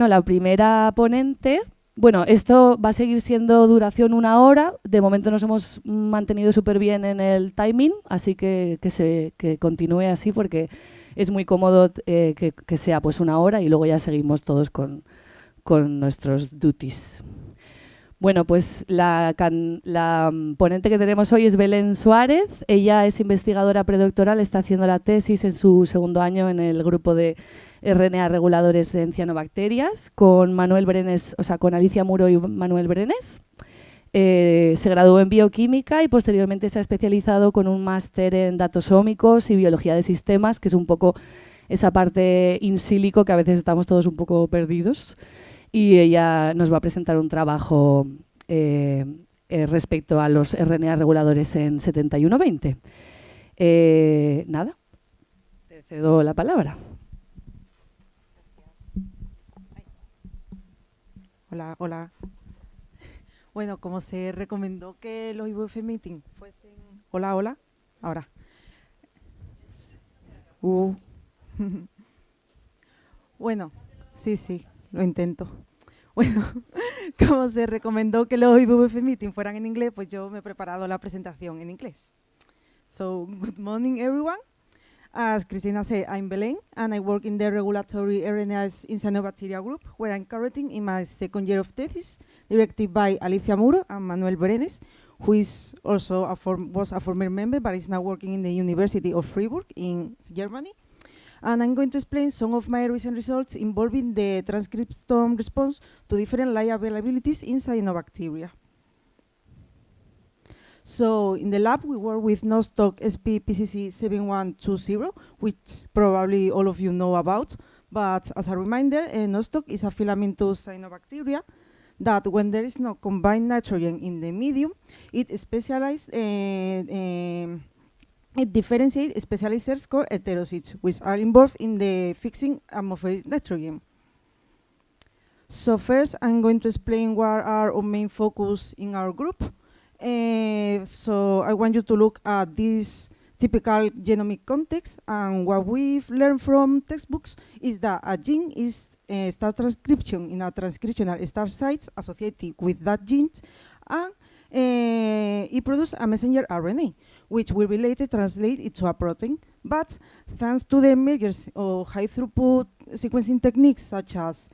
La primera ponente, bueno, esto va a seguir siendo duración 1 hora. De momento nos hemos mantenido súper bien en el timing, así que continúe así porque es muy cómodo que sea pues 1 hora y luego ya seguimos todos con nuestros duties. Bueno, pues la ponente que tenemos hoy es Belén Suárez. Ella es investigadora predoctoral, está haciendo la tesis en su 2.º año en el grupo de RNAs reguladores de cianobacterias con Manuel Brenes, o sea, con Alicia Muro y Manuel Brenes. Se graduó en Bioquímica y posteriormente se ha especializado con un máster en datos ómicos y biología de sistemas, que es un poco esa parte in silico que a veces estamos todos un poco perdidos. Y ella nos va a presentar un trabajo respecto a los RNA reguladores en 7120. Nada, te cedo la palabra. Hola, hola. Bueno, como se recomendó que los IBVF meeting fuesen... Hola, hola. Ahora. Bueno, sí, lo intento. Bueno, como se recomendó que los IBVF meeting fueran en inglés, pues yo me he preparado la presentación en inglés. So, good morning, everyone. As Cristina said, I'm Belén, and I work in the regulatory RNAs in Cianobacteria group, where I'm currently in my 2nd year of thesis, directed by Alicia Muro and Manuel Brenes, who is also was a former member, but is now working in the University of Freiburg in Germany. And I'm going to explain some of my recent results involving the transcriptome response to different light availabilities in cyanobacteria. So in the lab, we work with Nostoc SP-PCC 7120, which probably all of you know about. But as a reminder, Nostoc is a filamentous cyanobacteria that when there is no combined nitrogen in the medium, it differentiates specialized cells called heterocytes, which are involved in the fixing atmospheric nitrogen. So first, I'm going to explain what are our main focus in our group. So I want you to look at this typical genomic context, and what we've learned from textbooks is that a gene is start transcription in a transcriptional start sites associated with that gene, and it produces a messenger RNA, which will be later translated into a protein. But thanks to the emergence of high-throughput sequencing techniques such as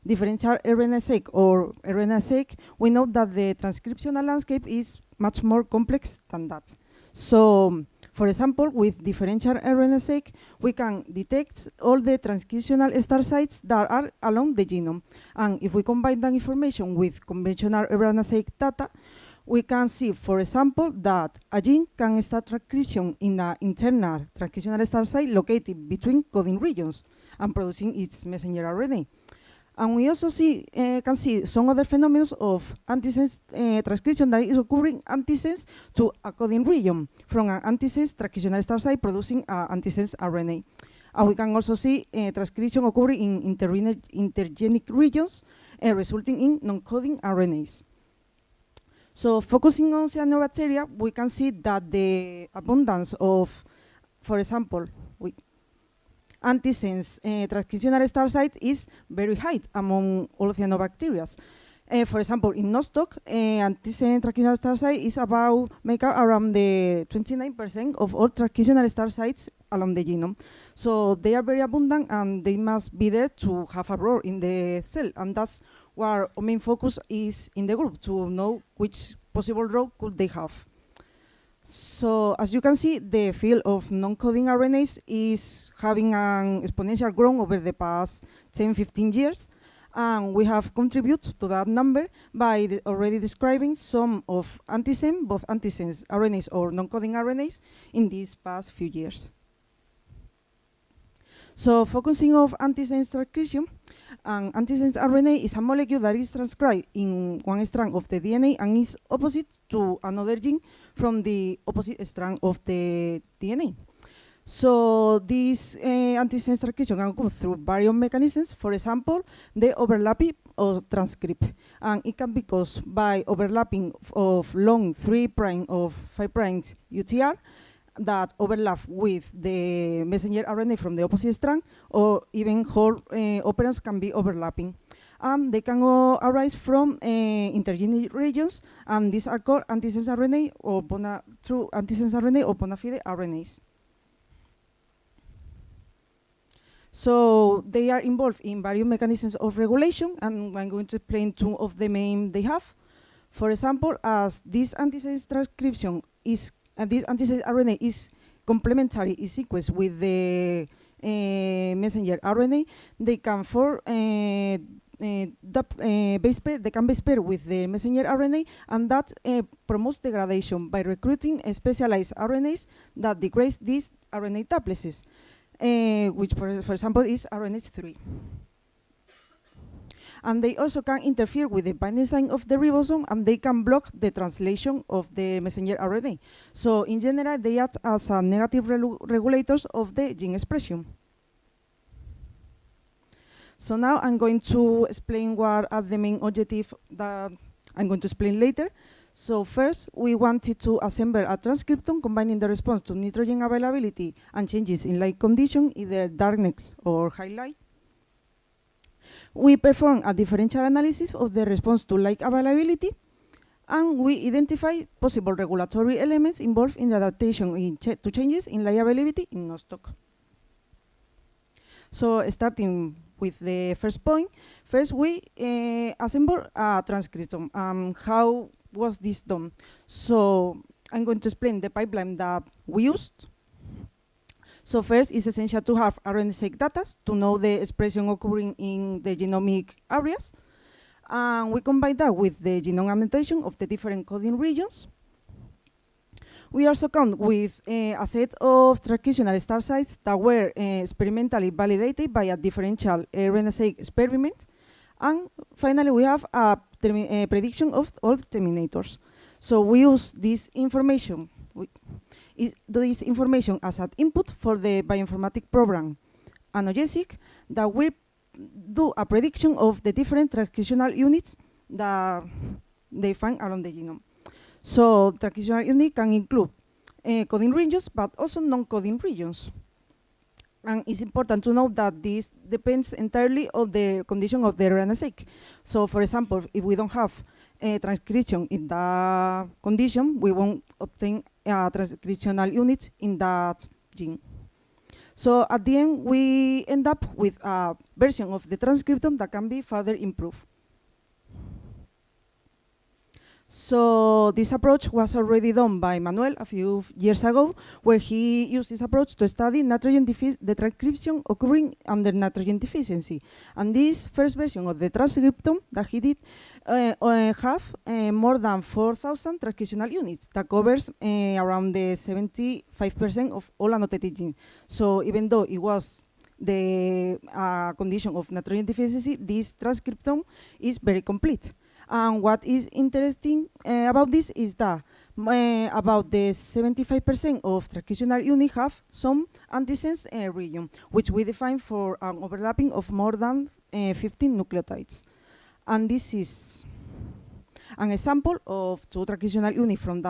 differential RNA-seq or RNA-seq, we know that the transcriptional landscape is much more complex than that. So, for example, with differential RNA-seq, we can detect all the transcriptional start sites that are along the genome. And if we combine that information with conventional RNA-seq data, we can see, for example, that a gene can start transcription in an internal transcriptional start site located between coding regions and producing its messenger RNA. And we also can see some other phenomena of antisense transcription that is occurring antisense to a coding region from an antisense transcriptional start site producing antisense RNA. And we can also see transcription occurring in intergenic regions resulting in non-coding RNAs. So focusing on cyanobacteria, we can see that the abundance of, for example, antisense transcriptional start site is very high among all cyanobacteria. For example, in Nostoc, antisense transcriptional start site is make around the 29% of all transcriptional start sites along the genome. So they are very abundant and they must be there to have a role in the cell, and that's where our main focus is in the group, to know which possible role could they have. So as you can see, the field of non-coding RNAs is having an exponential growth over the past 10-15 years. And we have contributed to that number by already describing some of antisense, both antisense RNAs or non-coding RNAs in these past few years. So focusing on antisense transcription, an antisense RNA is a molecule that is transcribed in one strand of the DNA and is opposite to another gene from the opposite strand of the DNA. So this antisense transcription can occur through various mechanisms. For example, the overlapping of transcript, and it can be caused by overlapping of long 3' of 5' UTR that overlap with the messenger RNA from the opposite strand, or even whole operands can be overlapping. and they can arise from intergenic regions, and these are called antisense RNA or true antisense RNA or bona fide RNAs. So they are involved in various mechanisms of regulation, and I'm going to explain two of the main they have. For example, as this antisense transcription is, this antisense RNA is complementary in sequence with the messenger RNA, they can form base pair. They can base pair with the messenger RNA, and that promotes degradation by recruiting specialized RNAs that degrade these RNA duplexes, which, for example, is RNase 3. And they also can interfere with the binding site of the ribosome, and they can block the translation of the messenger RNA. So in general, they act as a negative regulators of the gene expression. So now I'm going to explain what are the main objectives that I'm going to explain later. So first, we wanted to assemble a transcriptome combining the response to nitrogen availability and changes in light condition, either darkness or highlight. We perform a differential analysis of the response to light availability, and we identify possible regulatory elements involved in the adaptation to changes in light availability in Nostoc. So starting with the first point, first we assemble a transcriptome. How was this done? So I'm going to explain the pipeline that we used. So first, it's essential to have RNA-seq data to know the expression occurring in the genomic areas. And we combine that with the genome annotation of the different coding regions. We also count with a set of transcriptional start sites that were experimentally validated by a differential RNA-seq experiment. And finally, we have a prediction of all terminators. So we use this information as an input for the bioinformatic program Analgesic that will do a prediction of the different transcriptional units that they find around the genome. So transcriptional unit can include coding regions, but also non-coding regions. And it's important to note that this depends entirely on the condition of the RNA-seq. So for example, if we don't have transcription in that condition, we won't obtain a transcriptional unit in that gene. So at the end, we end up with a version of the transcriptome that can be further improved. So this approach was already done by Manuel a few years ago, where he used this approach to study the transcription occurring under nitrogen deficiency. And this first version of the transcriptome that he did have more than 4,000 transcriptional units that covers around the 75% of all annotated genes. So even though it was the condition of nitrogen deficiency, this transcriptome is very complete. And what is interesting about this is that about the 75% of transcriptional units have some antisense region, which we define for an overlapping of more than 15 nucleotides. And this is an example of two transcriptional units from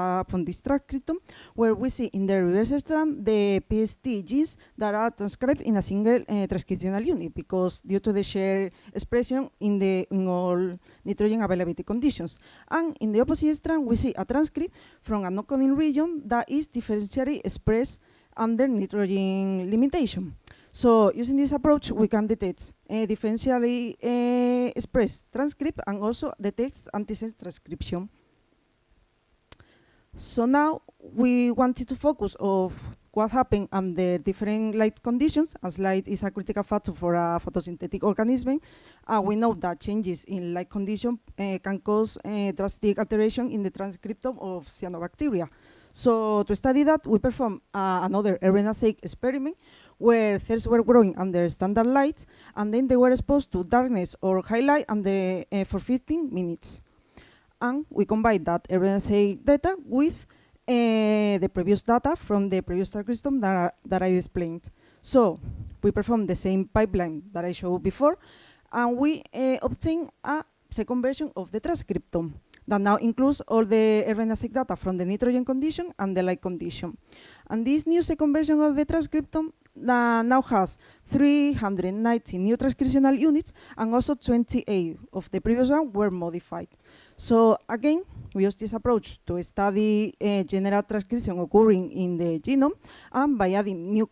this transcriptome, where we see in the reverse strand the PST genes that are transcribed in a single transcriptional unit, because due to the shared expression in all nitrogen availability conditions. And in the opposite strand, we see a transcript from a non-coding region that is differentially expressed under nitrogen limitation. So using this approach, we can detect differentially expressed transcript and also detect antisense transcription. So now we wanted to focus on what happened under different light conditions, as light is a critical factor for a photosynthetic organism. We know that changes in light condition can cause drastic alteration in the transcriptome of cianobacteria. So to study that, we performed another RNA-seq experiment where cells were growing under standard light, and then they were exposed to darkness or highlight for 15 minutes. And we combined that RNA-seq data with the previous data from the previous transcriptome that I explained. So we performed the same pipeline that I showed before, and we obtained a second version of the transcriptome that now includes all the RNA-seq data from the nitrogen condition and the light condition. And this new second version of the transcriptome now has 390 new transcriptional units, and also 28 of the previous one were modified. So again, we use this approach to study general transcription occurring in the genome, and by adding new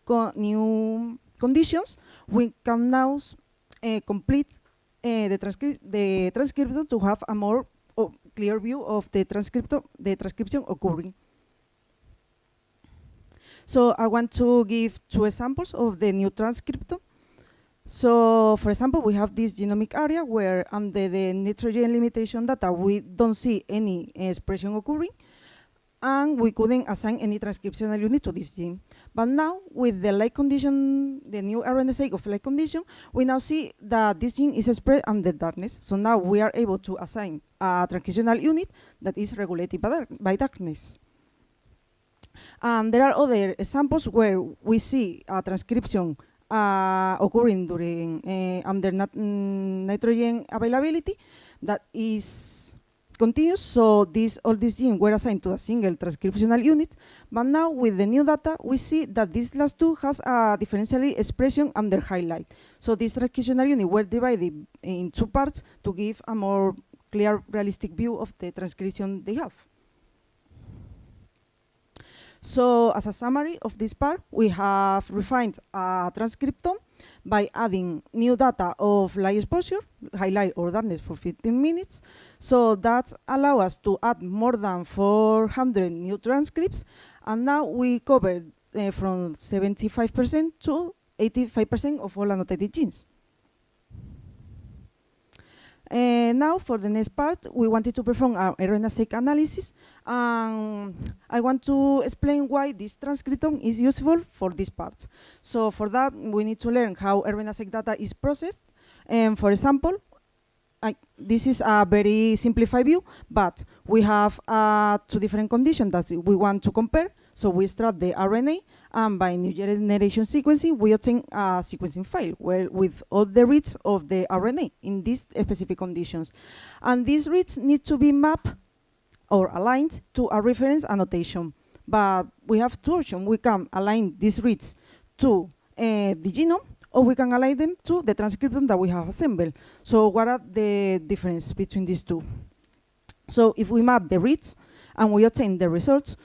conditions, we can now complete the transcription to have a more clear view of the transcription occurring. So I want to give 2 examples of the new transcriptome. So for example, we have this genomic area where under the nitrogen limitation data, we don't see any expression occurring, and we couldn't assign any transcriptional unit to this gene. But now with the light condition, the new RNA of light condition, we now see that this gene is spread under darkness. So now we are able to assign a transcriptional unit that is regulated by darkness. And there are other examples where we see a transcription occurring during under nitrogen availability that is continuous. So all these genes were assigned to a single transcriptional unit. But now with the new data, we see that this last 2 has a differential expression under highlight. So these transcriptional units were divided in 2 parts to give a more clear, realistic view of the transcription they have. So as a summary of this part, we have refined a transcriptome by adding new data of light exposure, highlight or darkness for 15 minutes. So that allows us to add more than 400 new transcripts. And now we covered from 75% to 85% of all annotated genes. Now for the next part, we wanted to perform our RNA-seq analysis. I want to explain why this transcriptome is useful for this part. So for that, we need to learn how RNA-seq data is processed. For example, this is a very simplified view, but we have 2 different conditions that we want to compare. So we extract the RNA, and by new generation sequencing, we obtain a sequencing file with all the reads of the RNA in these specific conditions. And these reads need to be mapped or aligned to a reference annotation. But we have 2 options. We can align these reads to the genome, or we can align them to the transcriptome that we have assembled. So what are the differences between these 2? So if we map the reads and we obtain the results,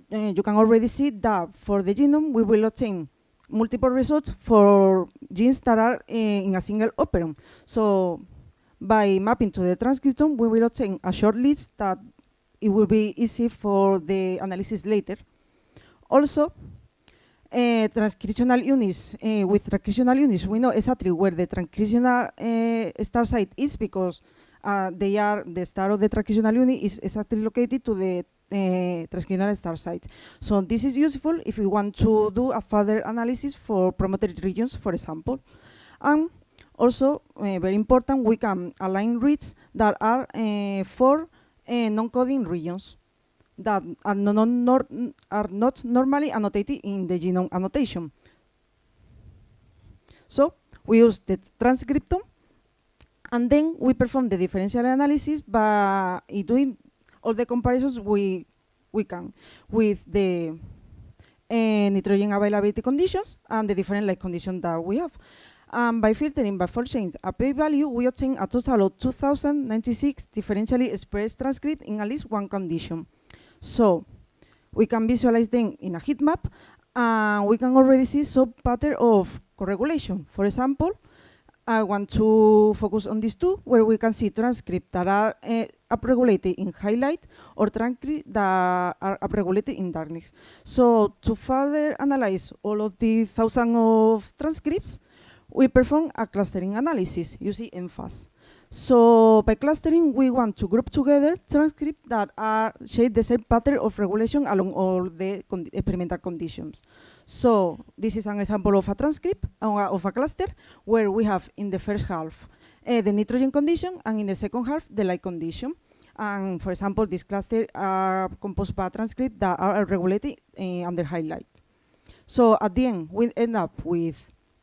you can already see that for the genome, we will obtain multiple results for genes that are in a single operon. So by mapping to the transcriptome, we will obtain a short list that it will be easy for the analysis later. Also, transcriptional units, with transcriptional units, we know exactly where the transcriptional start site is, because the start of the transcriptional unit is exactly located to the transcriptional start site. So this is useful if we want to do a further analysis for promoted regions, for example. And also, very important, we can align reads that are for non-coding regions that are not normally annotated in the genome annotation. So we use the transcriptome, and then we perform the differential analysis by doing all the comparisons we can with the nitrogen availability conditions and the different light conditions that we have. By filtering by 4 chains a p-value, we obtain a total of 2,096 differentially expressed transcripts in at least 1 condition. So we can visualize them in a heat map, and we can already see some pattern of co-regulation. For example, I want to focus on these 2, where we can see transcripts that are upregulated in highlight, or transcripts that are upregulated in darkness. So to further analyze all of the thousands of transcripts, we perform a clustering analysis using MFAS. So by clustering, we want to group together transcripts that share the same pattern of regulation along all the experimental conditions. So this is an example of a transcript of a cluster where we have in the first half the nitrogen condition, and in the second half the light condition. And for example, this cluster are composed by transcripts that are regulated under highlight. So at the end, we end up with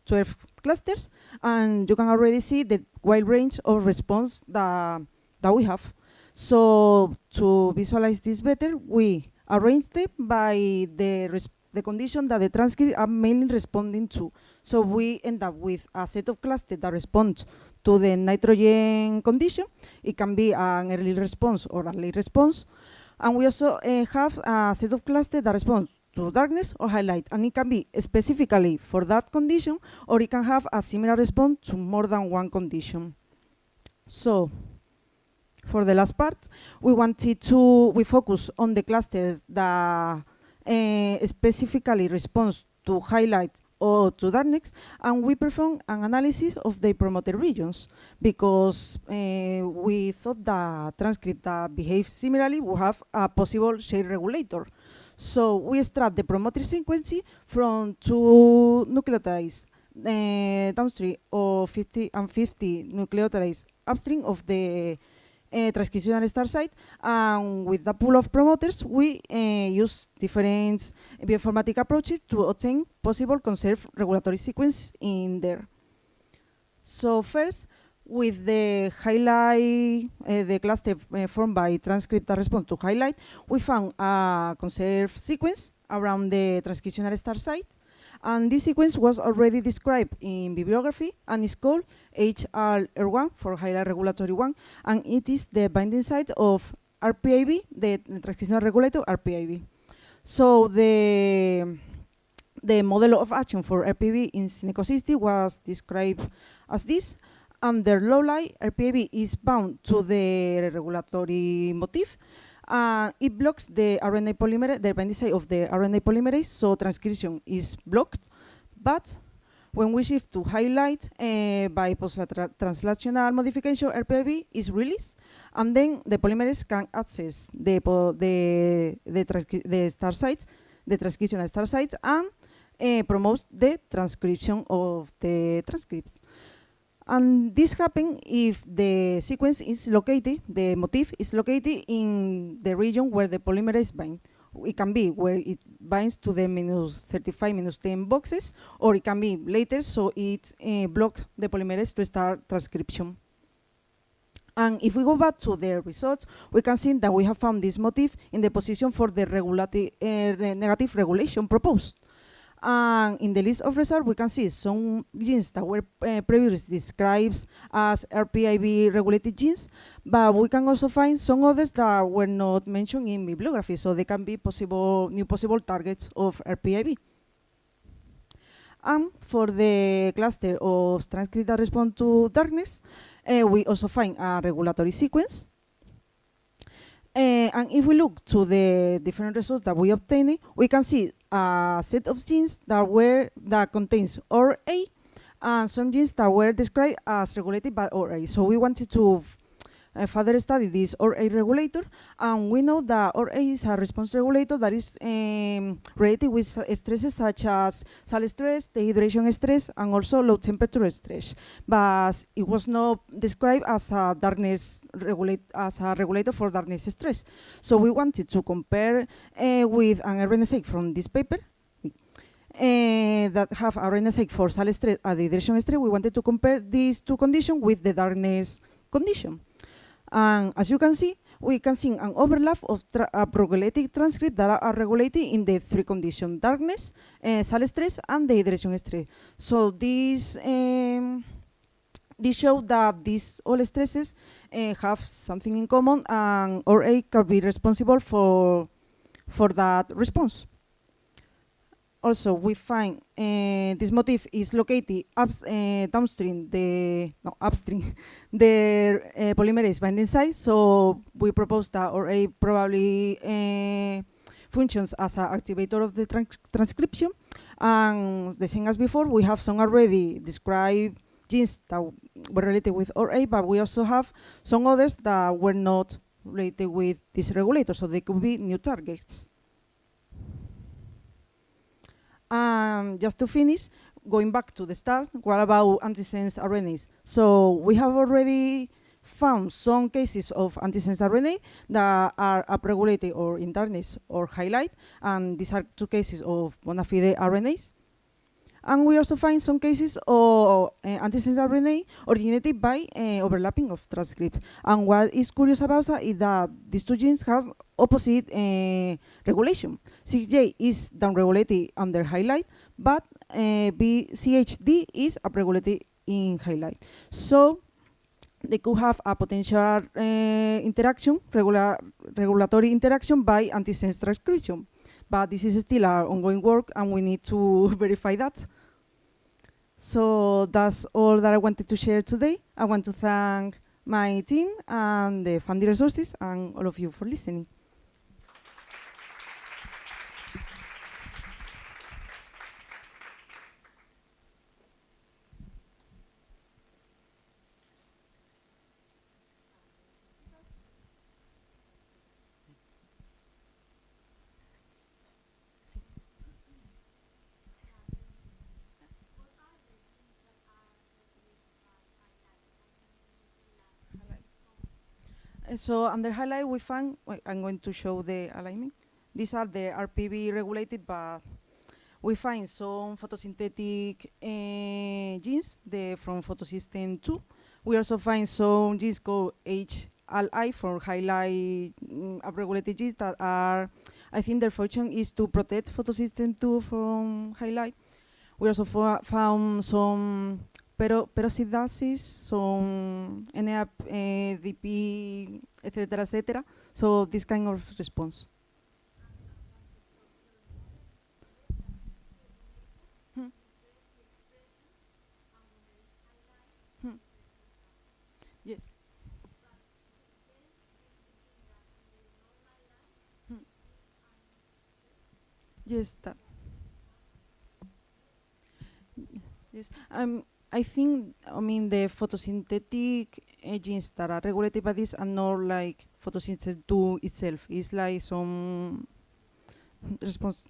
12 clusters, and you can already see the wide range of response that we have. So to visualize this better, we arrange them by the the condition that the transcripts are mainly responding to. So we end up with a set of clusters that respond to the nitrogen condition. It can be an early response or a late response. And we also have a set of clusters that respond to darkness or highlight, and it can be specifically for that condition, or it can have a similar response to more than one condition. So, for the last part, we focus on the clusters that specifically respond to highlight or to darkness, and we perform an analysis of the promoted regions, because we thought that transcript that behaves similarly will have a possible shade regulator. So we extract the promoter sequence from 2 nucleotides downstream or 50 and 50 nucleotides upstream of the transcriptional start site, and with the pool of promoters, we use different bioinformatic approaches to obtain possible conserved regulatory sequence in there. So first, with the highlight, the cluster formed by transcript that respond to highlight, we found a conserved sequence around the transcriptional start site, and this sequence was already described in bibliography and is called HRR1 for highlight regulatory 1, and it is the binding site of RPIB, the transcriptional regulator RPIB. So the model of action for RPIB in synecocystis was described as this. Under low light, RPIB is bound to the regulatory motif. It blocks the RNA polymerase, the binding site of the RNA polymerase, so transcription is blocked. But when we shift to highlight by post-translational modification, RPIB is released, and then the polymerase can access the start sites, the transcriptional start sites, and promotes the transcription of the transcripts. And this happens if the sequence is located, the motif is located in the region where the polymerase binds. It can be where it binds to the -35, -10 boxes, or it can be later, so it blocks the polymerase to start transcription. And if we go back to the results, we can see that we have found this motif in the position for the negative regulation proposed. And in the list of results, we can see some genes that were previously described as RPIB regulated genes, but we can also find some others that were not mentioned in bibliography, so they can be new possible targets of RPIB. And for the cluster of transcripts that respond to darkness, we also find a regulatory sequence. And if we look to the different results that we obtained, we can see a set of genes that contains ORA and some genes that were described as regulated by ORA. So we wanted to further study this ORA regulator, and we know that ORA is a response regulator that is related with stresses such as salt stress, dehydration stress, and also low temperature stress. But it was not described as a regulator for darkness stress. So we wanted to compare with an RNA from this paper that have RNA for salt stress and dehydration stress. We wanted to compare these two conditions with the darkness condition. And as you can see, we can see an overlap of proteolytic transcripts that are regulated in the three conditions: darkness, salt stress, and dehydration stress. So this shows that these all stresses have something in common, and ORA can be responsible for that response. Also, we find this motif is located upstream the polymerase binding site. So we propose that ORA probably functions as an activator of the transcription. And the same as before, we have some already described genes that were related with ORA, but we also have some others that were not related with this regulator, so they could be new targets. Just to finish, going back to the start, what about antisense RNAs? So we have already found some cases of antisense RNA that are upregulated or in darkness or highlight, and these are two cases of bona fide RNAs. And we also find some cases of antisense RNA originated by overlapping of transcripts. And what is curious about that is that these two genes have opposite regulation. CJ is downregulated under highlight, but BCHD is upregulated in highlight. So they could have a potential interaction, regulatory interaction by antisense transcription. But this is still our ongoing work, and we need to verify that. So that's all that I wanted to share today. I want to thank my team and the funding resources and all of you for listening. So under highlight we find, I'm going to show the alignment. These are the RPV regulated, but we find some photosynthetic genes from photosystem 2. We also find some genes called HLI for highlight upregulated genes that are, I think their function is to protect photosystem 2 from highlight. We also found some peroxidases, some NADP, etc., etc. So this kind of response. Yes. Yes, that. Yes. I think, the photosynthetic genes that are regulated by this are not like photosynthesis 2 itself. It's like some response.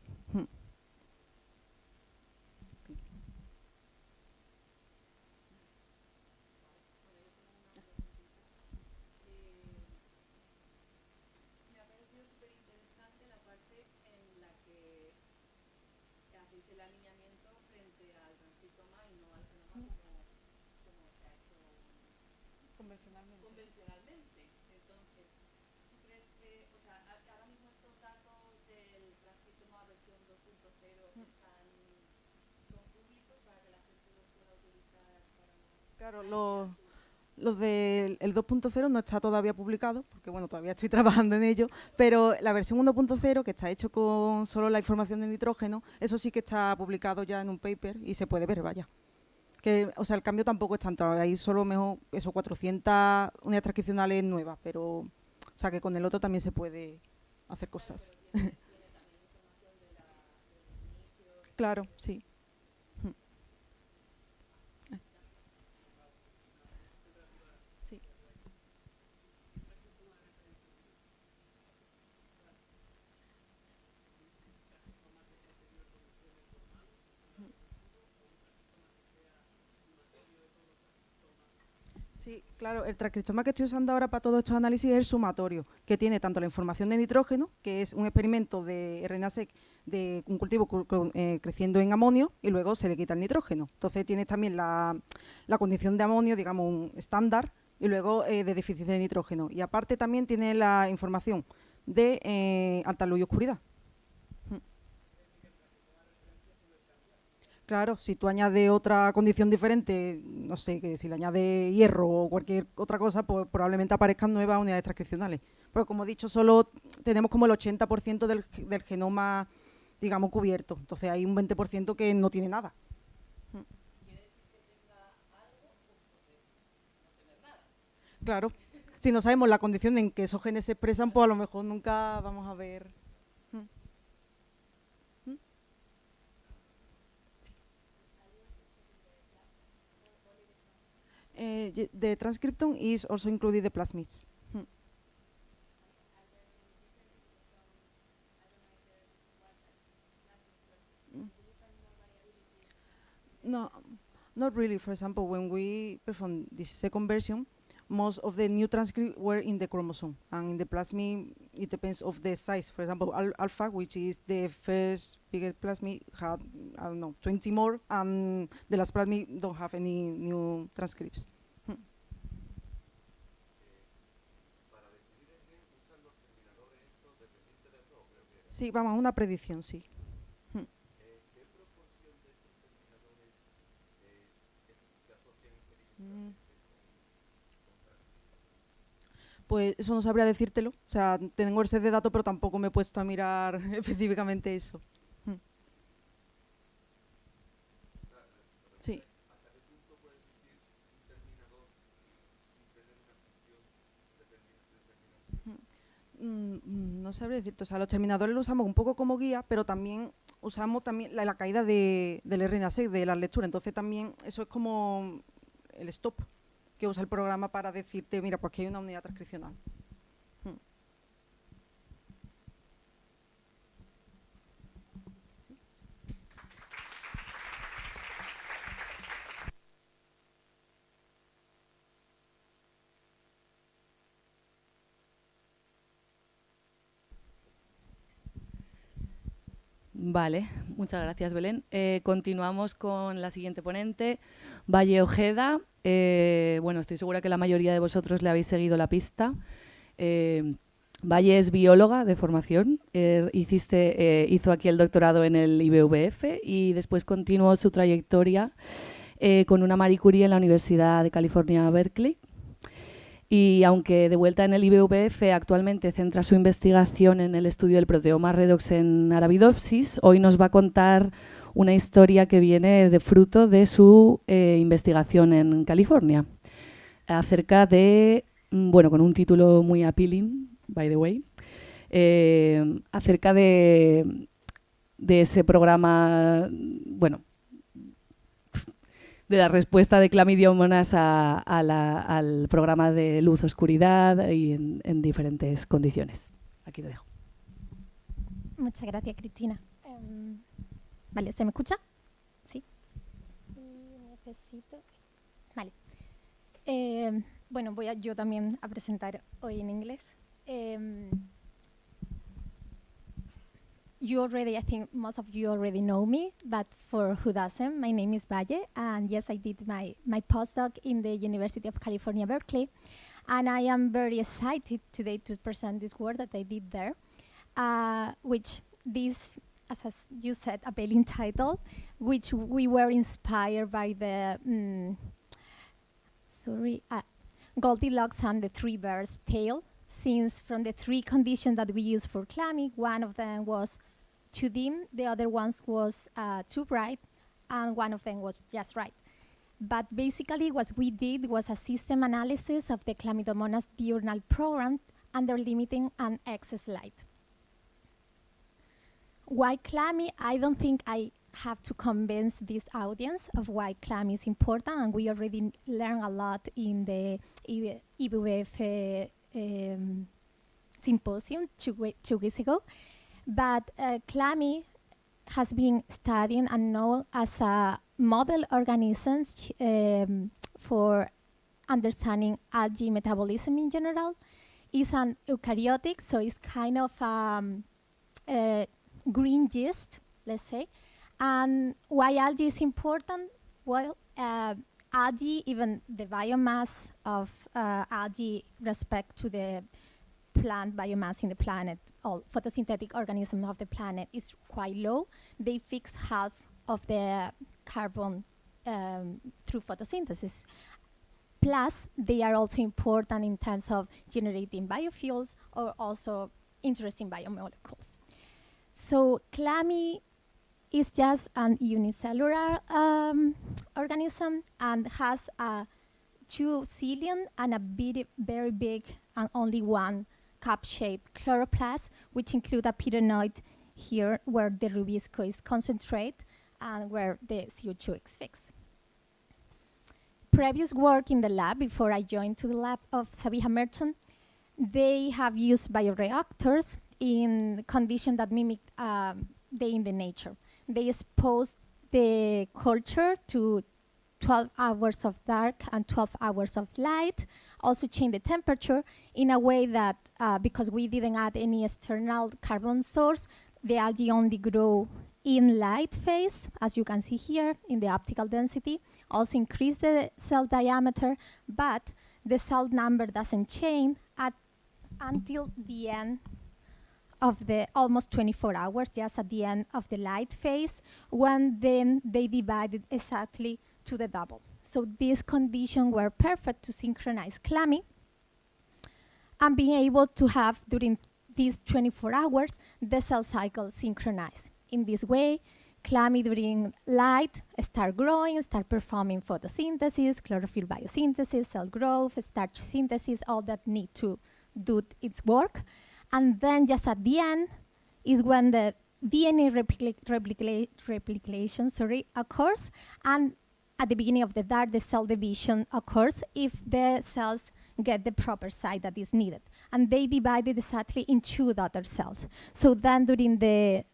Convencionalmente. Entonces, ¿tú crees que, o sea, ahora mismo estos datos del transcriptoma versión 2.0 son públicos para que la gente los pueda utilizar para... Claro, los del 2.0 no está todavía publicado, porque bueno, todavía estoy trabajando en ello, pero la versión 1.0, que está hecho con solo la información de nitrógeno, eso sí que está publicado ya en un paper y se puede ver, vaya. Que, o sea, el cambio tampoco es tanto, hay solo mejor eso, 400 unidades transcripcionales nuevas, pero, o sea, que con el otro también se puede hacer cosas. Claro, sí. Sí. Sí, claro, el transcriptoma que estoy usando ahora para todos estos análisis es el sumatorio, que tiene tanto la información de nitrógeno, que es un experimento de RNAs de un cultivo creciendo en amonio, y luego se le quita el nitrógeno. Entonces tienes también la condición de amonio, digamos, un estándar, y luego de déficit de nitrógeno. Y aparte también tiene la información de alta luz y oscuridad. Claro, si tú añades otra condición diferente, no sé, que si le añades hierro o cualquier otra cosa, pues probablemente aparezcan nuevas unidades transcripcionales. Pero como he dicho, solo tenemos como el 80% del genoma, digamos, cubierto. Entonces hay un 20% que no tiene nada. ¿Quiere decir que tenga algo o no tener nada? Claro, si no sabemos la condición en que esos genes se expresan, pues a lo mejor nunca vamos a ver... The transcriptome is also included the plasmids. No, not really. For example, when we perform this second version, most of the new transcripts were in the chromosome, and in the plasmid, it depends of the size. For example, alpha, which is the first biggest plasmid, had, I don't know, 20 more, and the last plasmid don't have any new transcripts. Sí, vamos, una predicción, sí. Pues eso no sabría decírtelo. O sea, tengo el set de datos, pero tampoco me he puesto a mirar específicamente eso. Sí. ¿Hasta qué punto puedes decir un terminador sin tener una función de terminación? No sabría decirte. O sea, los terminadores los usamos un poco como guía, pero también usamos también la caída del RNAs, de las lecturas. Entonces también eso es como el stop que usa el programa para decirte, mira, pues aquí hay una unidad transcripcional. Vale, muchas gracias, Belén. Continuamos con la siguiente ponente, Valle Ojeda. Bueno, estoy segura que la mayoría de vosotros le habéis seguido la pista. Valle es bióloga de formación, hizo aquí el doctorado en el IBVF y después continuó su trayectoria con una Marie Curie en la Universidad de California, Berkeley. Y aunque de vuelta en el IBVF actualmente centra su investigación en el estudio del proteoma redox en Arabidopsis, hoy nos va a contar una historia que viene de fruto de su investigación en California, acerca de, bueno, con un título muy appealing, by the way, acerca de ese programa, bueno, de la respuesta de Chlamydomonas al programa de luz-oscuridad y en diferentes condiciones. Aquí te dejo. Muchas gracias, Cristina. Vale, ¿se me escucha? Sí. Necesito. Vale. Bueno, voy yo también a presentar hoy en inglés. I think most of you already know me, but for who doesn't, my name is Valle, and yes, I did my postdoc in the University of California, Berkeley, and I am very excited today to present this work that I did there, which this, as you said, a appealing title, which we were inspired by the, Goldilocks and the Three Bears tale, since from the three conditions that we use for Chlamyd, one of them was too dim, the other ones was too bright, and one of them was just right. But basically what we did was a system analysis of the Chlamydomonas diurnal program under limiting and excess light. Why Chlamyd? I don't think I have to convince this audience of why Chlamyd is important, and we already learned a lot in the IBVF symposium 2 weeks ago. But Chlamyd has been studied and known as a model organism for understanding algae metabolism in general. It's an eukaryotic, so it's kind of green yeast, let's say. And why algae is important? Well, algae, even the biomass of algae respect to the plant biomass in the planet, all photosynthetic organisms of the planet, is quite low. They fix half of the carbon through photosynthesis. Plus, they are also important in terms of generating biofuels or also interesting biomolecules. So Chlamyd is just an unicellular organism and has a 2 cilium and a very big and only one cup-shaped chloroplast, which include a pyrenoid here where the rubisco is concentrate and where the CO2 is fixed. Previous work in the lab, before I joined to the lab of Sabiha Merchant, they have used bioreactors in conditions that mimic day in the nature. They expose the culture to 12 hours of dark and 12 hours of light, also change the temperature in a way that, because we didn't add any external carbon source, the algae only grow in light phase, as you can see here in the optical density, also increase the cell diameter, but the cell number doesn't change until the end of the almost 24 hours, just at the end of the light phase, when then they divided exactly to the double. So these conditions were perfect to synchronize Chlamydomonas, and being able to have, during these 24 hours, the cell cycle synchronized. In this way, Chlamydomonas during light start growing, start performing photosynthesis, chlorophyll biosynthesis, cell growth, starch synthesis, all that need to do its work. And then just at the end is when the DNA replication occurs, and at the beginning of the dark, the cell division occurs if the cells get the proper site that is needed. And they divided exactly in 2 daughter cells. So then during the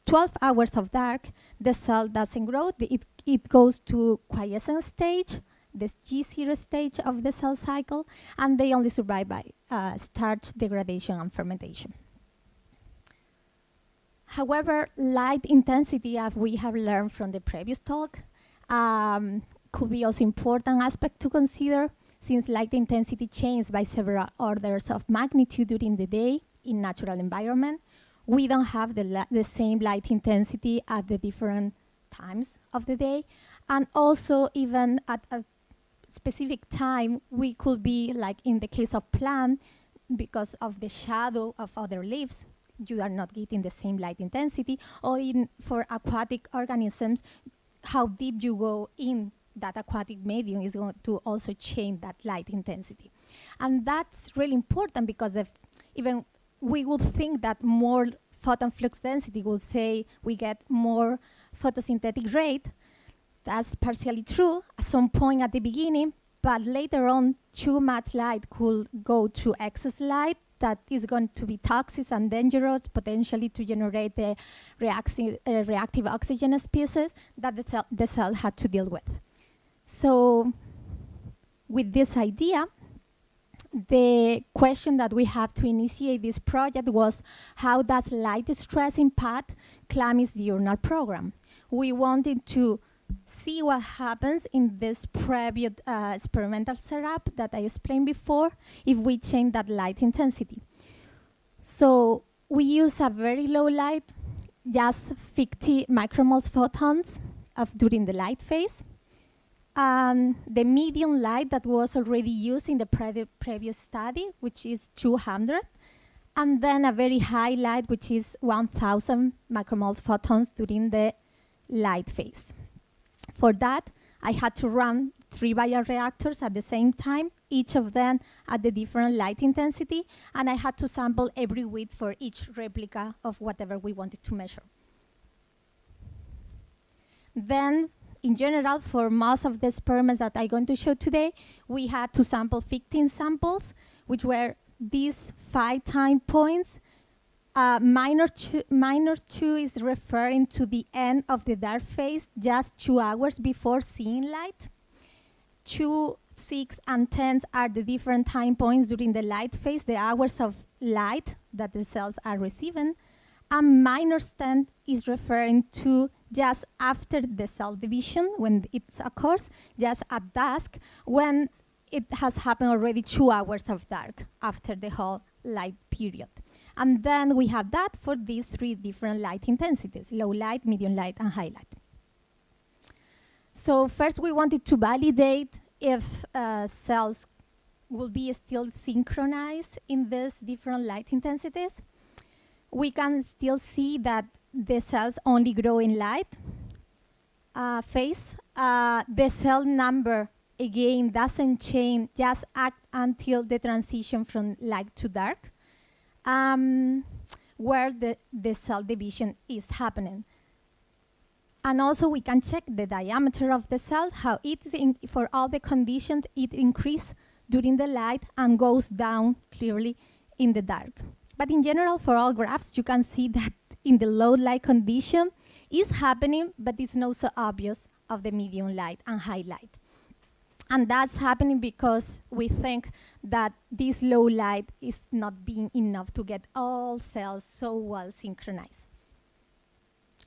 12 hours of dark, the cell doesn't grow. It goes to quiescent stage, the G0 stage of the cell cycle, and they only survive by starch degradation and fermentation. However, light intensity, as we have learned from the previous talk, could be also important aspect to consider, since light intensity changes by several orders of magnitude during the day in natural environment. We don't have the same light intensity at the different times of the day. And also, even at a specific time, we could be, like in the case of plant, because of the shadow of other leaves, you are not getting the same light intensity. Or for aquatic organisms, how deep you go in that aquatic medium is going to also change that light intensity. And that's really important, because if even we would think that more photon flux density will say we get more photosynthetic rate. That's partially true at some point at the beginning, but later on, too much light could go to excess light that is going to be toxic and dangerous, potentially to generate the reactive oxygen species that the cell had to deal with. So with this idea, the question that we have to initiate this project was, how does light stress impact Chlamydomonas diurnal program? We wanted to see what happens in this previous experimental setup that I explained before if we change that light intensity. So we use a very low light, just 50 micromoles photons during the light phase. The medium light that was already used in the previous study, which is 200, and then a very high light, which is 1,000 micromoles photons during the light phase. For that, I had to run 3 bioreactors at the same time, each of them at the different light intensity, and I had to sample every week for each replica of whatever we wanted to measure. Then, in general, for most of the experiments that I'm going to show today, we had to sample 15 samples, which were these 5 time points. -2 is referring to the end of the dark phase, just 2 hours before seeing light. 2, 6, and 10 are the different time points during the light phase, the hours of light that the cells are receiving. And -10 is referring to just after the cell division, when it occurs, just at dusk, when it has happened already 2 hours of dark after the whole light period. And then we have that for these 3 different light intensities: low light, medium light, and high light. So first we wanted to validate if cells will be still synchronized in these different light intensities. We can still see that the cells only grow in light phase. The cell number, again, doesn't change, just act until the transition from light to dark, where the cell division is happening. And also we can check the diameter of the cell, how it's for all the conditions, it increases during the light and goes down clearly in the dark. But in general, for all graphs, you can see that in the low light condition is happening, but it's not so obvious of the medium light and high light. And that's happening because we think that this low light is not being enough to get all cells so well synchronized.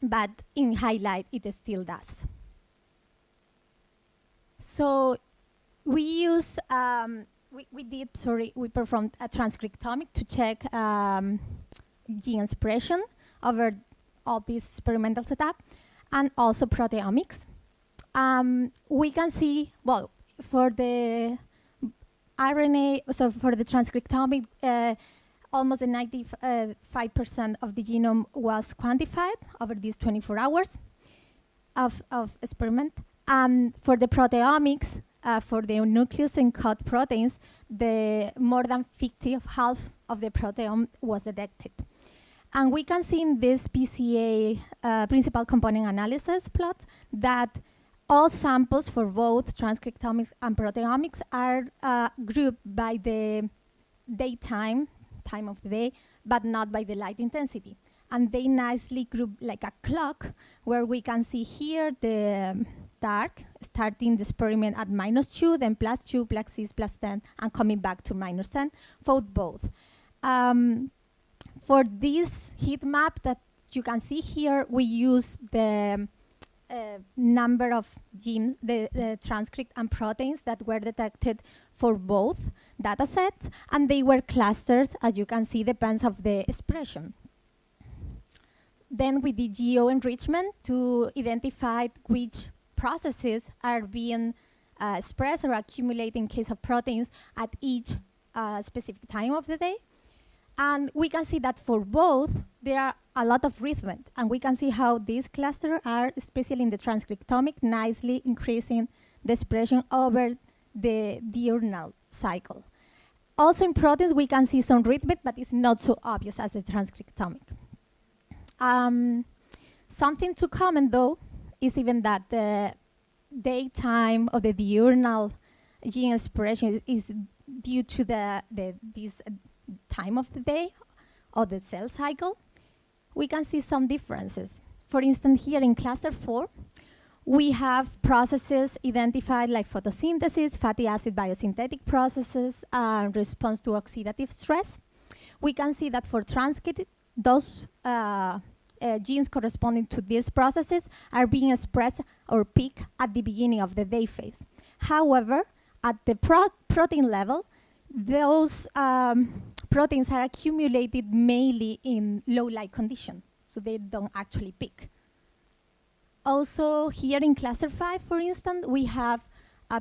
But in high light, it still does. So we performed a transcriptomic to check gene expression over all this experimental setup, and also proteomics. We can see, well, for the RNA, so for the transcriptomic, almost 95% of the genome was quantified over these 24 hours of experiment. For the proteomics, for the nucleus encoded proteins, the more than 50 of half of the proteome was detected. And we can see in this PCA, principal component analysis plot, that all samples for both transcriptomics and proteomics are grouped by the daytime, time of the day, but not by the light intensity. And they nicely group like a clock, where we can see here the dark, starting the experiment at -2, then +2, +6, +10, and coming back to -10 for both. For this heat map that you can see here, we use the number of genes, the transcript and proteins that were detected for both data sets, and they were clusters, as you can see, depends of the expression. Then we did geo-enrichment to identify which processes are being expressed or accumulated in case of proteins at each specific time of the day. And we can see that for both, there are a lot of rhythm. And we can see how these clusters are, especially in the transcriptomic, nicely increasing the expression over the diurnal cycle. Also in proteins, we can see some rhythm, but it's not so obvious as the transcriptomic. Something to comment, though, is even that the daytime of the diurnal gene expression is due to this time of the day or the cell cycle. We can see some differences. For instance, here in cluster 4, we have processes identified like photosynthesis, fatty acid biosynthetic processes, response to oxidative stress. We can see that for transcript, those genes corresponding to these processes are being expressed or peak at the beginning of the day phase. However, at the protein level, those proteins are accumulated mainly in low light condition, so they don't actually peak. Also, here in cluster 5, for instance, we have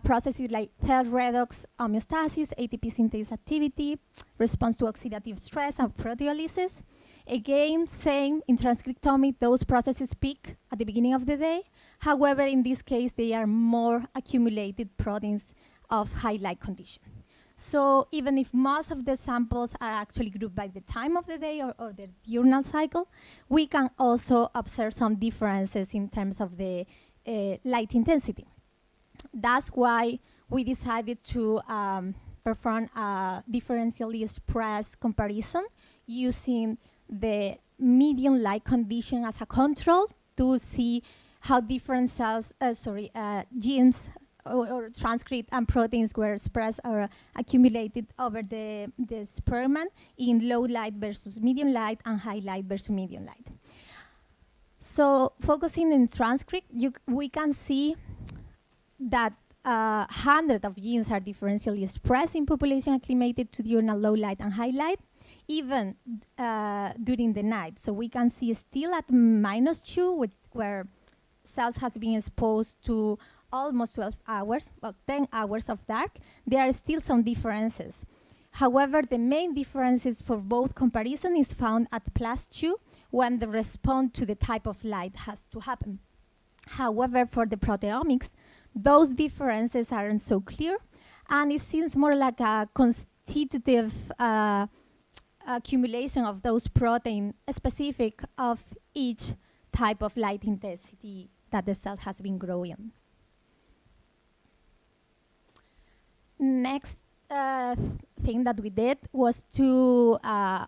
processes like cell redox homeostasis, ATP synthase activity, response to oxidative stress, and proteolysis. Again, same in transcriptomic, those processes peak at the beginning of the day. However, in this case, they are more accumulated proteins of high light condition. So even if most of the samples are actually grouped by the time of the day or the diurnal cycle, we can also observe some differences in terms of the light intensity. That's why we decided to perform a differentially expressed comparison using the medium light condition as a control to see how different cells, genes or transcript and proteins were expressed or accumulated over the experiment in low light versus medium light and high light versus medium light. So focusing in transcript, we can see that 100 of genes are differentially expressed in population acclimated to diurnal low light and high light, even during the night. So we can see still at -2, where cells has been exposed to almost 12 hours, well, 10 hours of dark, there are still some differences. However, the main differences for both comparison is found at +2, when the response to the type of light has to happen. However, for the proteomics, those differences aren't so clear, and it seems more like a constitutive accumulation of those proteins specific of each type of light intensity that the cell has been growing. Next thing that we did was to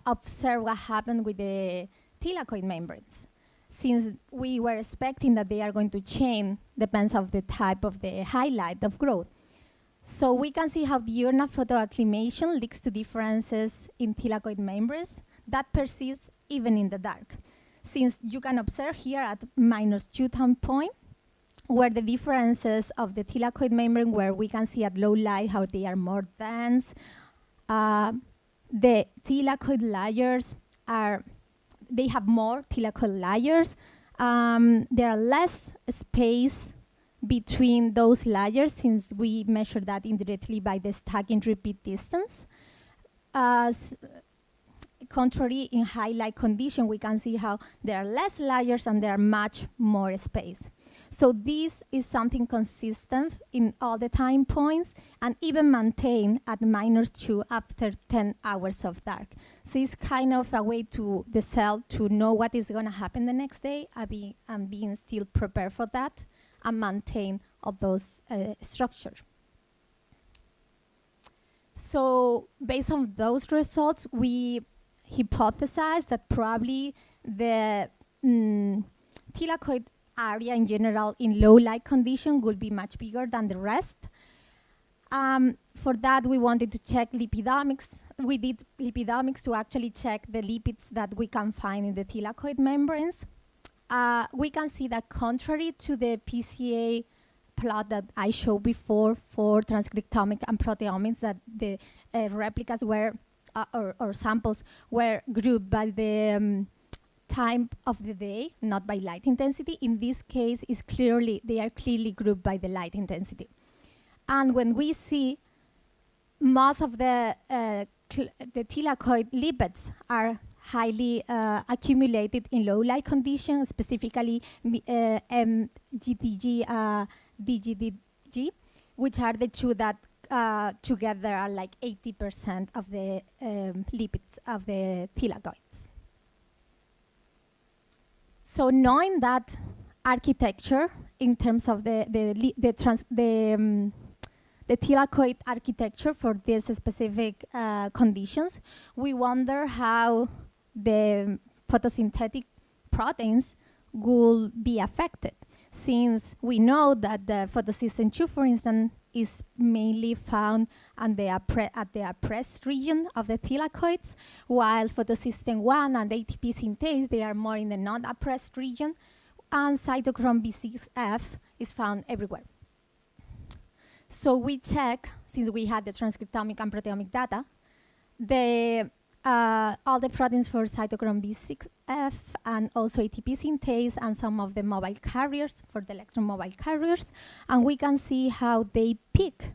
observe what happened with the thylakoid membranes. Since we were expecting that they are going to change, depends of the type of the highlight of growth. So we can see how diurnal photoacclimation leads to differences in thylakoid membranes that persist even in the dark. Since you can observe here at -2 time point, where the differences of the thylakoid membrane, where we can see at low light how they are more dense. The thylakoid layers they have more thylakoid layers. There are less space between those layers, since we measure that indirectly by the stacking repeat distance. Contrary, in high light condition, we can see how there are less layers and there are much more space. So this is something consistent in all the time points and even maintained at -2 after 10 hours of dark. So it's kind of a way to the cell to know what is going to happen the next day and being still prepared for that and maintain all those structures. So based on those results, we hypothesized that probably the thylakoid area in general in low light condition will be much bigger than the rest. For that, we wanted to check lipidomics. We did lipidomics to actually check the lipids that we can find in the thylakoid membranes. We can see that contrary to the PCA plot that I showed before for transcriptomic and proteomics, that the replicas were, or samples were grouped by the time of the day, not by light intensity. In this case, they are clearly grouped by the light intensity. And when we see most of the thylakoid lipids are highly accumulated in low light conditions, specifically MGTG, DGDG, which are the two that together are like 80% of the lipids of the thylakoids. So knowing that architecture in terms of the thylakoid architecture for these specific conditions, we wonder how the photosynthetic proteins will be affected, since we know that the photosystem 2, for instance, is mainly found at the appressed region of the thylakoids, while photosystem 1 and ATP synthase, they are more in the non-appressed region, and cytochrome B6F is found everywhere. So we check, since we had the transcriptomic and proteomic data, all the proteins for cytochrome B6F and also ATP synthase and some of the mobile carriers for the electron mobile carriers. And we can see how they peak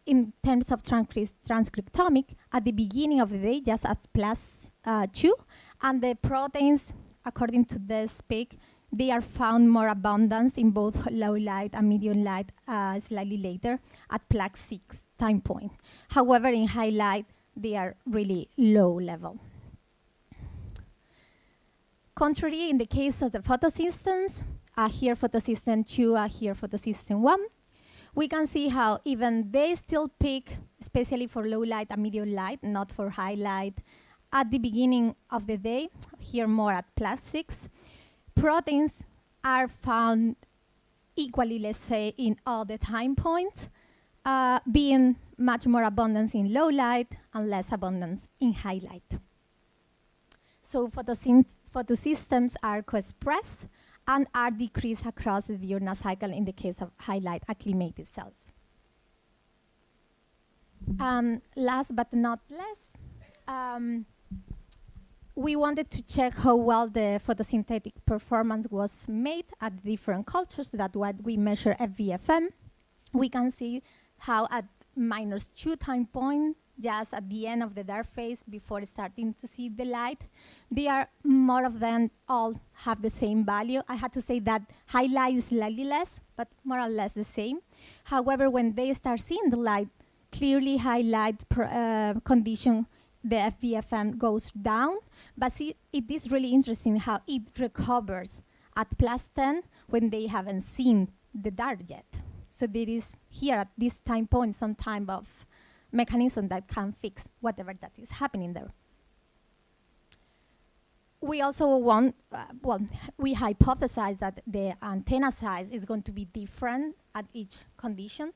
in terms of transcriptomic at the beginning of the day, just at +2. And the proteins, according to this peak, they are found more abundance in both low light and medium light slightly later at +6 time point. However, in high light, they are really low level. Contrary, in the case of the photosystems, here photosystem 2, here photosystem 1, we can see how even they still peak, especially for low light and medium light, not for high light, at the beginning of the day, here more at +6. Proteins are found equally, let's say, in all the time points, being much more abundance in low light and less abundance in high light. So photosystems are co-expressed and are decreased across the diurnal cycle in the case of high light acclimated cells. Last but not least, we wanted to check how well the photosynthetic performance was made at different cultures. That's what we measure FVFM. We can see how at -2 time point, just at the end of the dark phase before starting to see the light, they are more of them all have the same value. I had to say that high light is slightly less, but more or less the same. However, when they start seeing the light, clearly high light condition, the FVFM goes down. But see, it is really interesting how it recovers at +10 when they haven't seen the dark yet. So there is here at this time point some type of mechanism that can fix whatever that is happening there. We also we hypothesize that the antenna size is going to be different at each condition.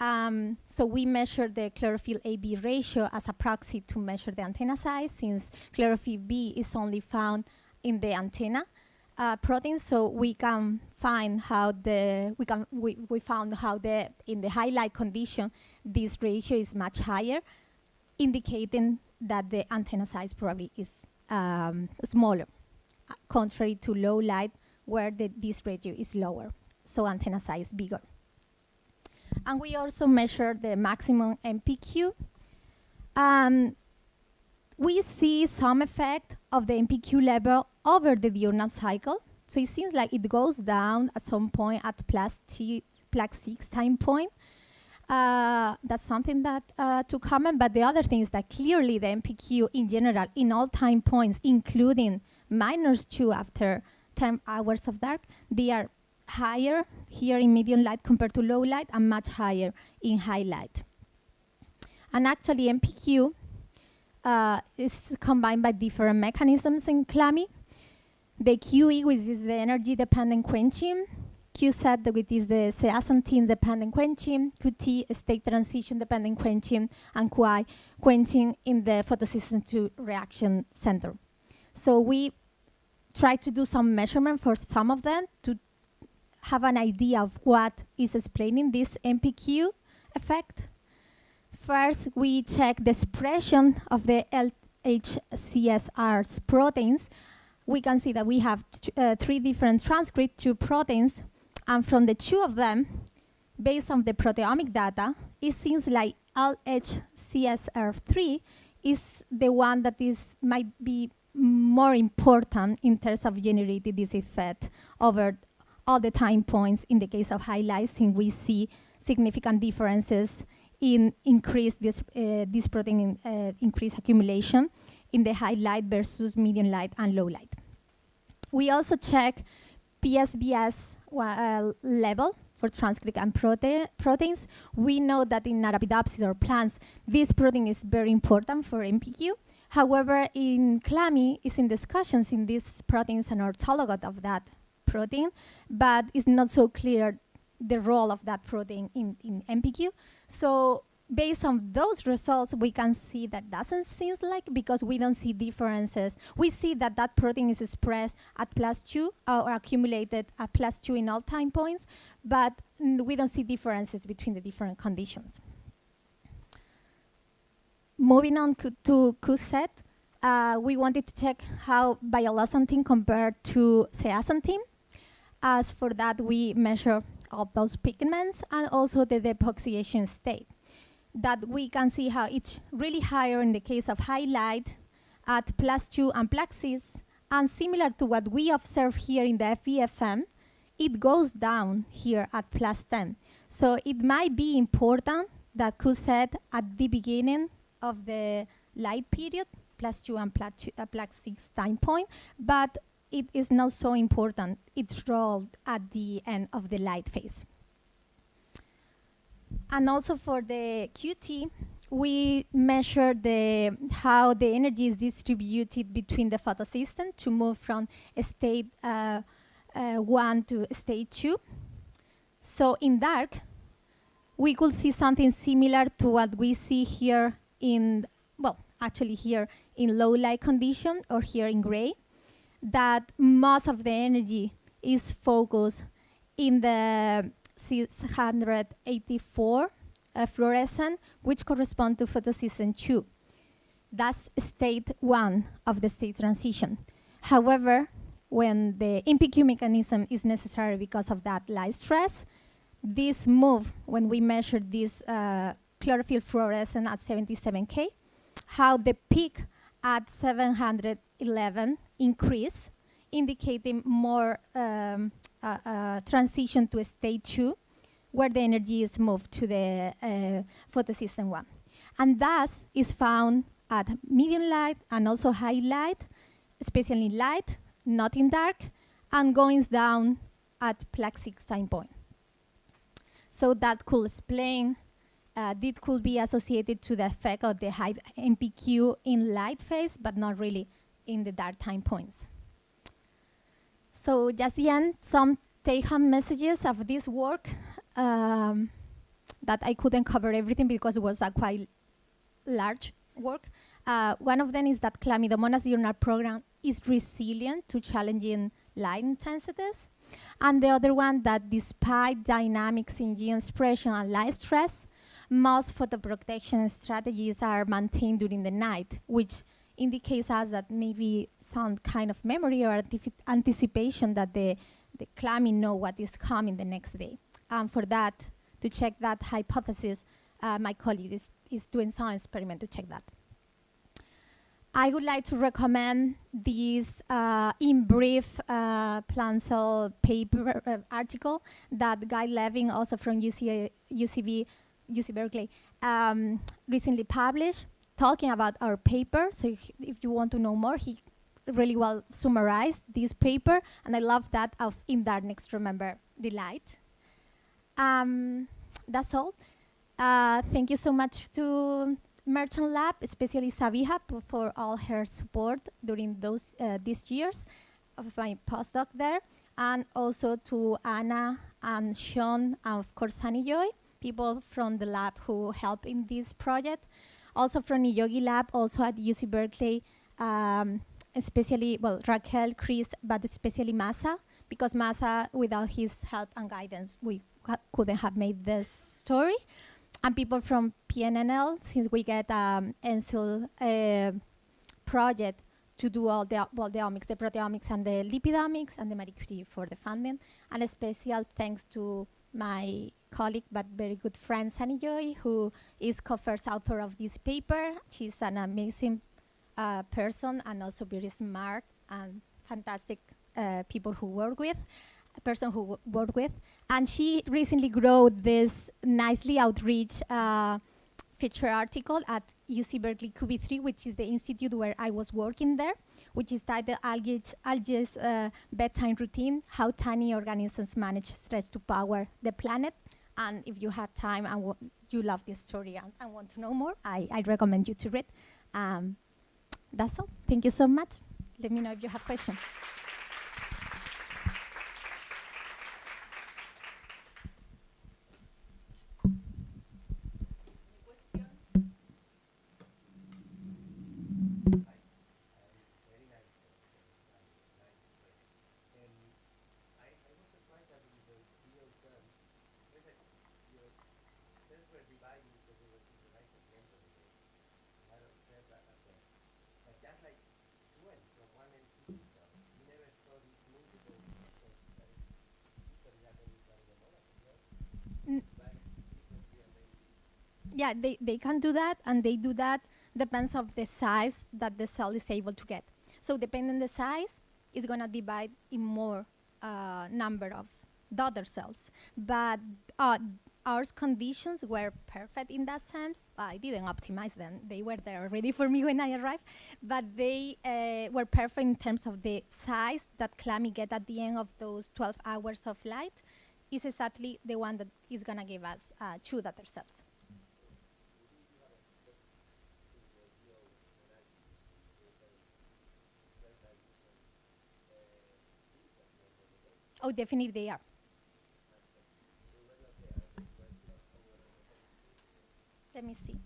So we measure the chlorophyll AB ratio as a proxy to measure the antenna size, since chlorophyll B is only found in the antenna protein. So we can find how we found how in the highlight condition this ratio is much higher, indicating that the antenna size probably is smaller, contrary to low light where this ratio is lower, so antenna size bigger. And we also measure the maximum MPQ. We see some effect of the MPQ level over the diurnal cycle. So it seems like it goes down at some point at +6 time point. That's something that to comment, but the other thing is that clearly the MPQ in general, in all time points, including -2 after 10 hours of dark, they are higher here in medium light compared to low light, and much higher in high light. And actually MPQ is combined by different mechanisms in Chlamydomonas. The QE, which is the energy-dependent quenching, QZ, which is the zeaxanthin-dependent quenching, QT, state transition-dependent quenching, and QI, quenching in the photosynthesis 2 reaction center. So we try to do some measurement for some of them to have an idea of what is explaining this MPQ effect. First, we check the expression of the LHCSR's proteins. We can see that we have 3 different transcript, 2 proteins, and from the 2 of them, based on the proteomic data, it seems like LHCSR3 is the one that might be more important in terms of generating this effect over all the time points. In the case of highlighting, we see significant differences in increased this protein increased accumulation in the high light versus medium light and low light. We also check PSBS level for transcript and proteins. We know that in Arabidopsis or plants, this protein is very important for MPQ. However, in Chlamydomonas, it's in discussions in these proteins and orthologot of that protein, but it's not so clear the role of that protein in MPQ. So based on those results, we can see that doesn't seem like, because we don't see differences. We see that that protein is expressed at +2 or accumulated at +2 in all time points, but we don't see differences between the different conditions. Moving on to QZ, we wanted to check how bioluxanthin compared to zeaxanthin. As for that, we measure all those pigments and also the depoxyation state. That we can see how it's really higher in the case of highlight at +2 and +6, and similar to what we observe here in the FVFM, it goes down here at +10. So it might be important that QZ at the beginning of the light period, +2 and +6 time point, but it is not so important. It's rolled at the end of the light phase. And also for the QT, we measure how the energy is distributed between the photosystem to move from state 1 to state 2. So in dark, we could see something similar to what we see here actually here in low light condition or here in gray, that most of the energy is focused in the 684 fluorescent, which correspond to photosystem 2. That's state 1 of the state transition. However, when the MPQ mechanism is necessary because of that light stress, this move, when we measure this chlorophyll fluorescent at 77K, how the peak at 711 increase, indicating more transition to state 2, where the energy is moved to the photosystem 1. And thus is found at medium light and also high light, especially in light, not in dark, and going down at +6 time point. So that could explain, it could be associated to the effect of the high MPQ in light phase, but not really in the dark time points. So just the end, some take-home messages of this work. that I couldn't cover everything because it was a quite large work. One of them is that Chlamydomonas diurnal program is resilient to challenging light intensities. And the other one that despite dynamics in gene expression and light stress, most photoprotection strategies are maintained during the night, which indicates us that maybe some kind of memory or anticipation that the chlamyd know what is coming the next day. And for that, to check that hypothesis, my colleague is doing some experiment to check that. I would like to recommend this in brief plant cell paper article that Guy Levin, also from UC Berkeley, recently published, talking about our paper. So if you want to know more, he really well summarized this paper, and I love that of in darkness remember the light. That's all. Thank you so much to Merchant Lab, especially Sabiha, for all her support during these years of my postdoc there, and also to Anna and Sean, and of course Sunny Joy, people from the lab who help in this project. Also from Niyogi Lab, also at UC Berkeley, especially, well, Raquel, Chris, but especially Masa, because Masa, without his help and guidance, we couldn't have made this story. And people from PNNL, since we get ENSIL project to do all the omics, the proteomics and the lipidomics, and the Marie Curie for the funding. And a special thanks to my colleague but very good friend, Sunny Joy, who is co-first author of this paper. She's an amazing person and also very smart and fantastic people who work with. And she recently wrote this nicely outreach feature article at UC Berkeley QB3, which is the institute where I was working there, which is titled Algae's Bedtime Routine, How Tiny Organisms Manage Stress to Power the Planet. And if you have time and you love this story and want to know more, I recommend you to read. That's all. Thank you so much. Let me know if you have questions. Yeah, they can do that, and they do that depends of the size that the cell is able to get. So depending on the size, it's going to divide in more number of daughter cells. But our conditions were perfect in that sense. I didn't optimize them. They were there ready for me when I arrived. But they were perfect in terms of the size that chlamyd get at the end of those 12 hours of light is exactly the one that is going to give us 2 daughter cells. Oh, definitely they are. Let me see.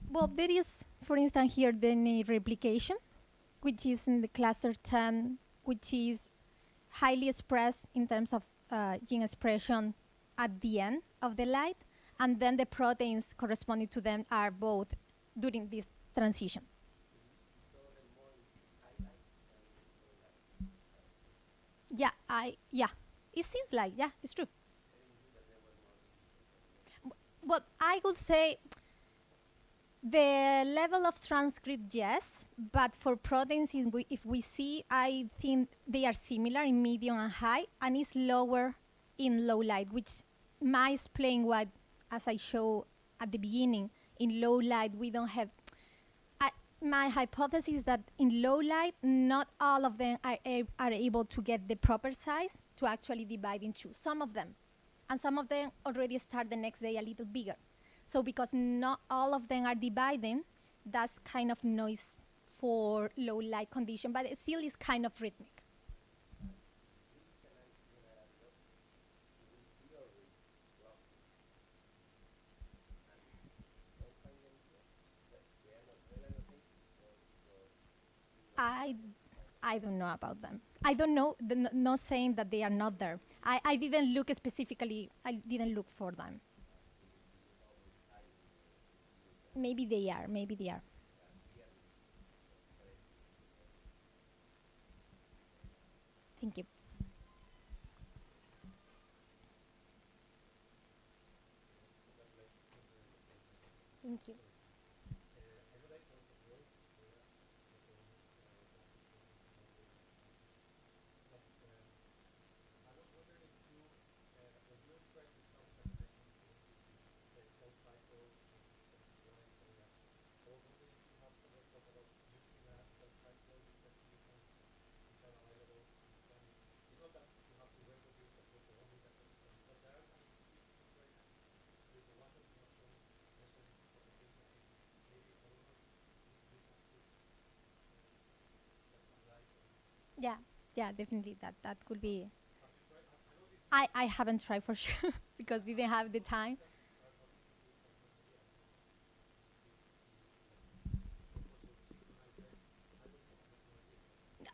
Well, there is, for instance, here DNA replication, which is in the cluster 10, which is highly expressed in terms of gene expression at the end of the light, and then the proteins corresponding to them are both during this transition. Yeah, it seems like, yeah, it's true. Well, I would say the level of transcript, yes, but for proteins, if we see, I think they are similar in medium and high, and it's lower in low light, which might explain why, as I showed at the beginning, in low light we don't have. My hypothesis is that in low light, not all of them are able to get the proper size to actually divide in 2. Some of them. And some of them already start the next day a little bigger. So because not all of them are dividing, that's kind of noise for low light condition, but it still is kind of rhythmic. I don't know about them. I don't know, not saying that they are not there. I didn't look specifically, I didn't look for them. Maybe they are, maybe they are. Thank you. Thank you. Yeah, yeah, definitely that could be. I haven't tried for sure because didn't have the time.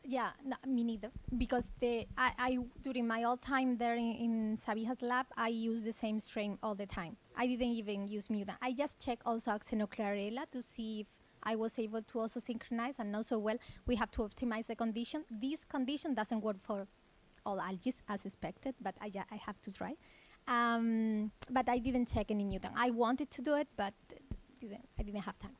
Yeah, no, me neither. Because I during my old time there in Sabiha's lab, I used the same strain all the time. I didn't even use mutant. I just checked also Xenochloerella to see if I was able to also synchronize, and also, well, we have to optimize the condition. This condition doesn't work for all algae as expected, but I have to try. But I didn't check any mutant. I wanted to do it, but I didn't have time.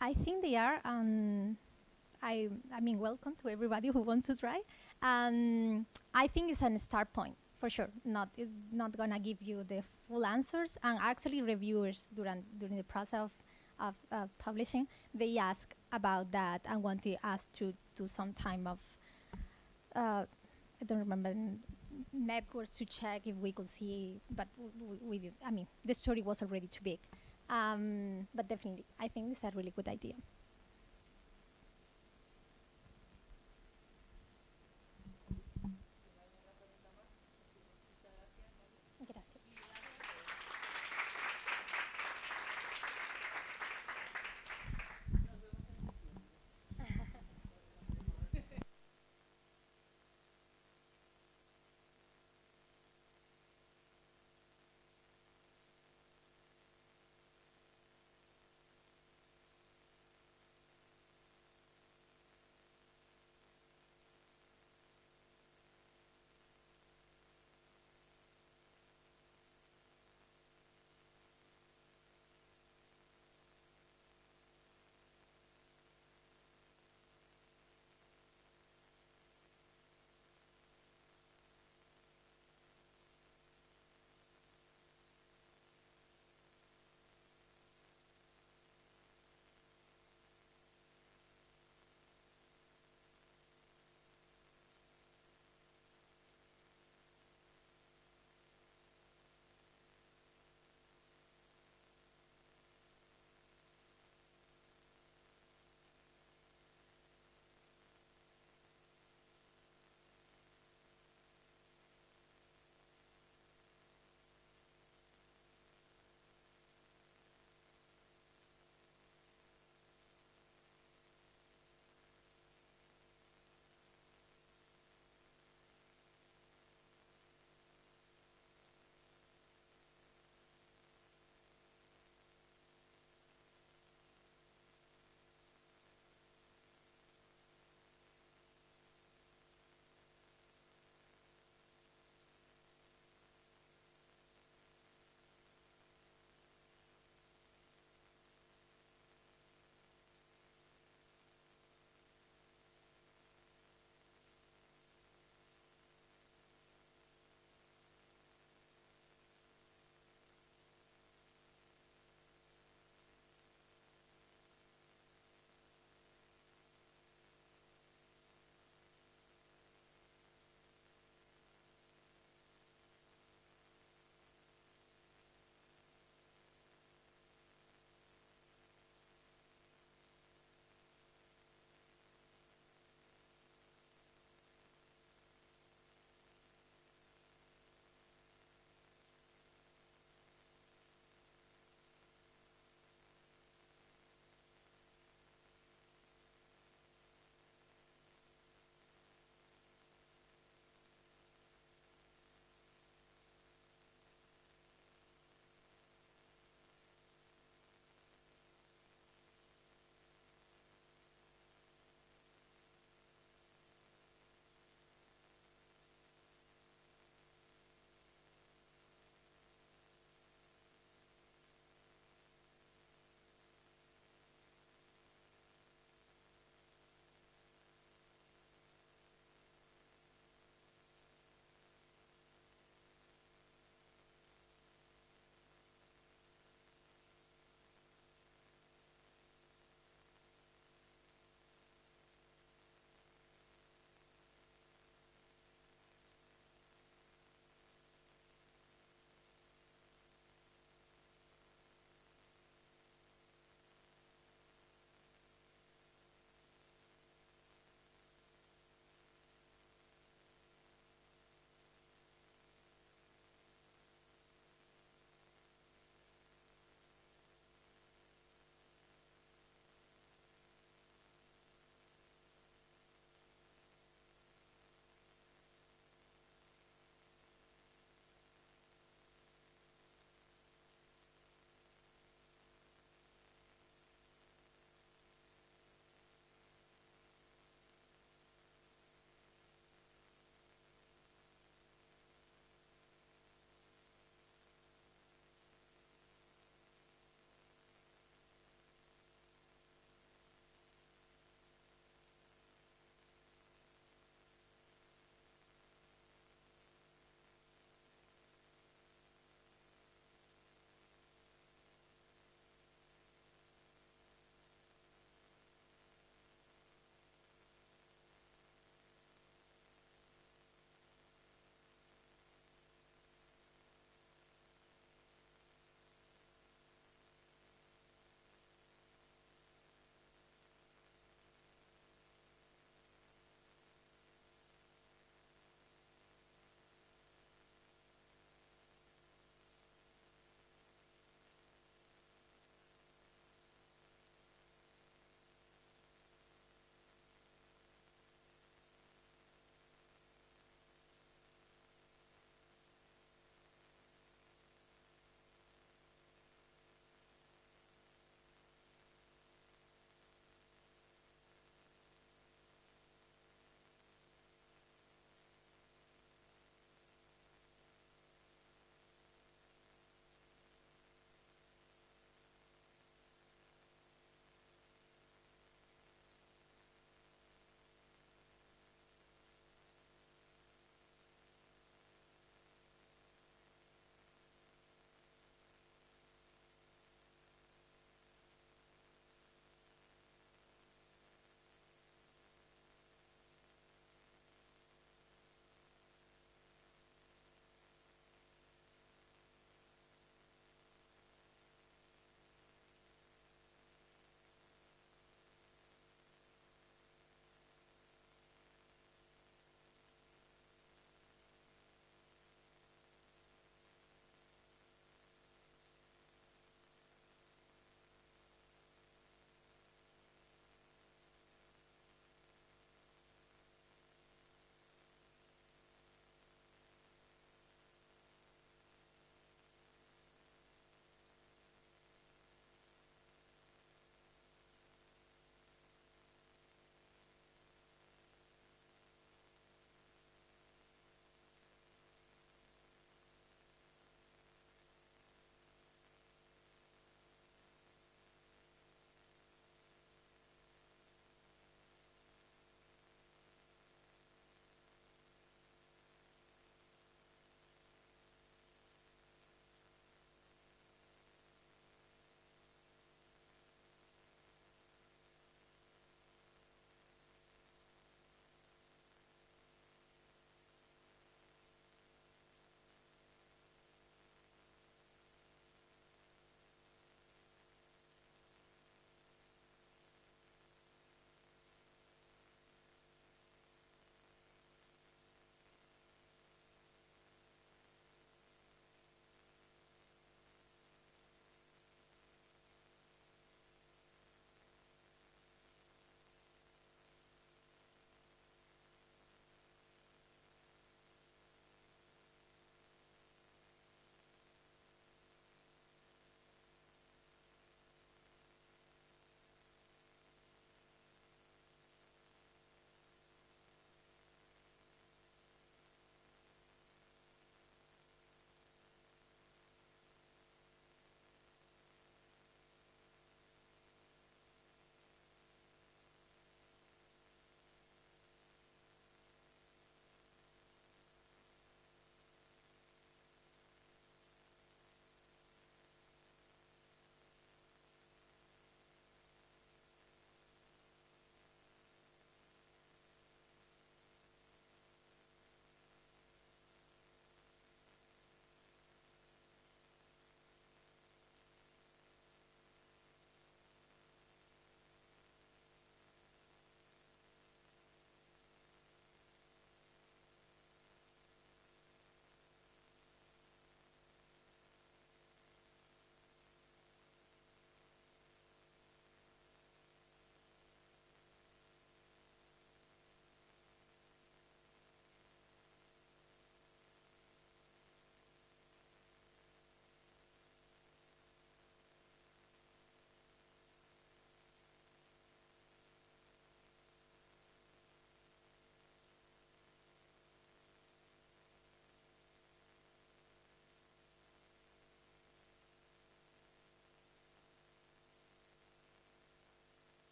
I think they are. I mean, welcome to everybody who wants to try. I think it's a start point for sure. It's not gonna give you the full answers. And actually, reviewers during the process of publishing, they ask about that and wanted us to do some time of I don't remember networks to check if we could see, but we did. I mean, the story was already too big. But definitely, I think it's a really good idea.